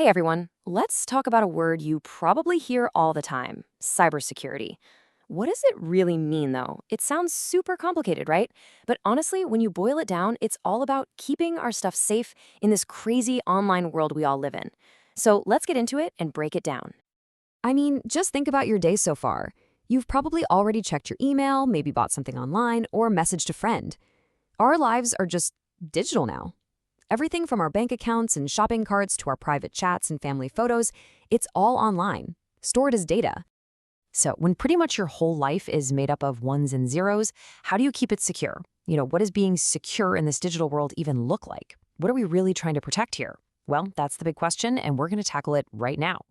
Hey everyone, let's talk about a word you probably hear all the time, cybersecurity. What does it really mean though? It sounds super complicated, right? But honestly, when you boil it down, it's all about keeping our stuff safe in this crazy online world we all live in. So let's get into it and break it down. I mean, just think about your day so far. You've probably already checked your email, maybe bought something online, or messaged a friend. Our lives are just digital now. Everything from our bank accounts and shopping carts to our private chats and family photos, it's all online, stored as data. So, when pretty much your whole life is made up of ones and zeros, how do you keep it secure? What does being secure in this digital world even look like? What are we really trying to protect here? Well, that's the big question, and we're going to tackle it right now.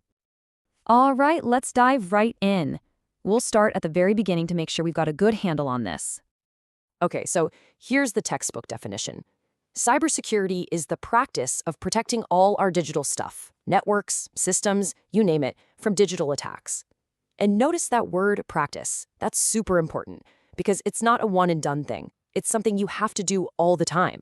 All right, let's dive right in. We'll start at the very beginning to make sure we've got a good handle on this. Okay, so here's the textbook definition. Cybersecurity is the practice of protecting all our digital stuff, networks, systems, you name it, from digital attacks. And notice that word practice. That's super important because it's not a one and done thing. It's something you have to do all the time.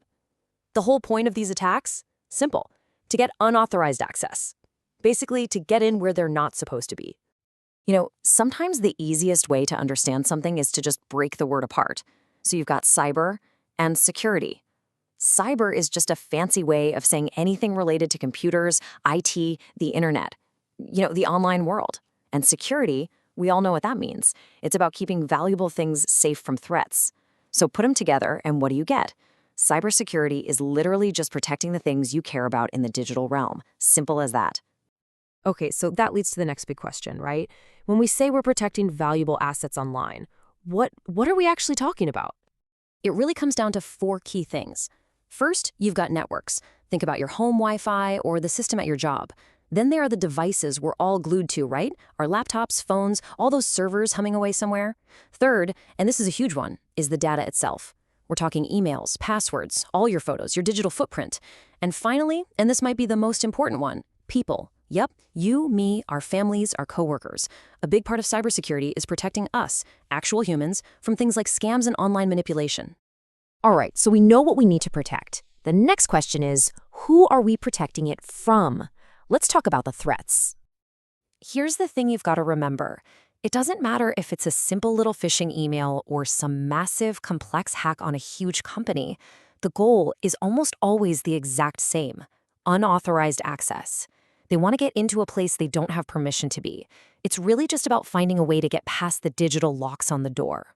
The whole point of these attacks? Simple. To get unauthorized access. Basically, to get in where they're not supposed to be. Sometimes the easiest way to understand something is to just break the word apart. So you've got cyber and security. Cyber is just a fancy way of saying anything related to computers, IT, the internet, the online world. And security, we all know what that means. It's about keeping valuable things safe from threats. So put them together, and what do you get? Cybersecurity is literally just protecting the things you care about in the digital realm. Simple as that. Okay, so that leads to the next big question, right? When we say we're protecting valuable assets online, what are we actually talking about? It really comes down to four key things. First, you've got networks. Think about your home Wi-Fi or the system at your job. Then there are the devices we're all glued to, right? Our laptops, phones, all those servers humming away somewhere. Third, and this is a huge one, is the data itself. We're talking emails, passwords, all your photos, your digital footprint. And finally, and this might be the most important one, people. Yep, you, me, our families, our coworkers. A big part of cybersecurity is protecting us, actual humans, from things like scams and online manipulation. All right, so we know what we need to protect. The next question is, who are we protecting it from? Let's talk about the threats. Here's the thing you've got to remember. It doesn't matter if it's a simple little phishing email or some massive, complex hack on a huge company. The goal is almost always the exact same: unauthorized access. They want to get into a place they don't have permission to be. It's really just about finding a way to get past the digital locks on the door.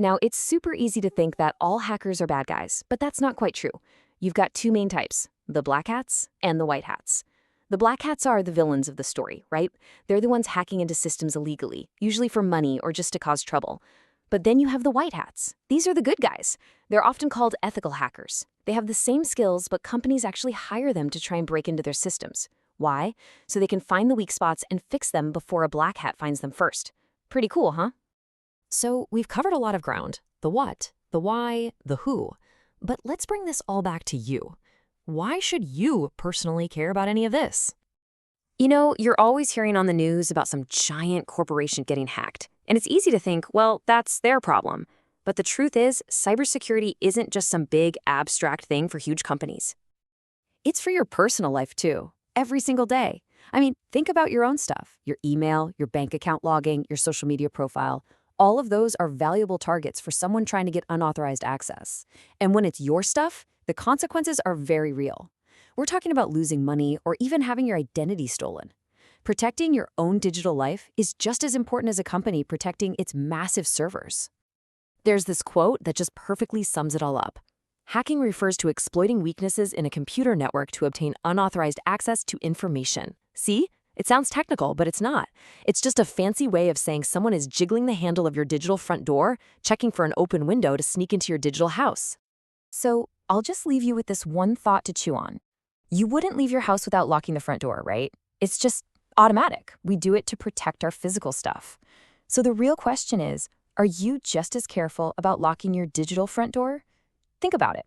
Now, it's super easy to think that all hackers are bad guys, but that's not quite true. You've got two main types, the black hats and the white hats. The black hats are the villains of the story, right? They're the ones hacking into systems illegally, usually for money or just to cause trouble. But then you have the white hats. These are the good guys. They're often called ethical hackers. They have the same skills, but companies actually hire them to try and break into their systems. Why? So they can find the weak spots and fix them before a black hat finds them first. Pretty cool, huh? So we've covered a lot of ground. The what, the why, the who. But let's bring this all back to you. Why should you personally care about any of this? You're always hearing on the news about some giant corporation getting hacked. And it's easy to think, well, that's their problem. But the truth is, cybersecurity isn't just some big abstract thing for huge companies. It's for your personal life too, every single day. I mean, think about your own stuff, your email, your bank account logging, your social media profile. All of those are valuable targets for someone trying to get unauthorized access. And when it's your stuff, the consequences are very real. We're talking about losing money or even having your identity stolen. Protecting your own digital life is just as important as a company protecting its massive servers. There's this quote that just perfectly sums it all up. Hacking refers to exploiting weaknesses in a computer network to obtain unauthorized access to information. See? It sounds technical, but it's not. It's just a fancy way of saying someone is jiggling the handle of your digital front door, checking for an open window to sneak into your digital house. So I'll just leave you with this one thought to chew on. You wouldn't leave your house without locking the front door, right? It's just automatic. We do it to protect our physical stuff. So the real question is, are you just as careful about locking your digital front door? Think about it.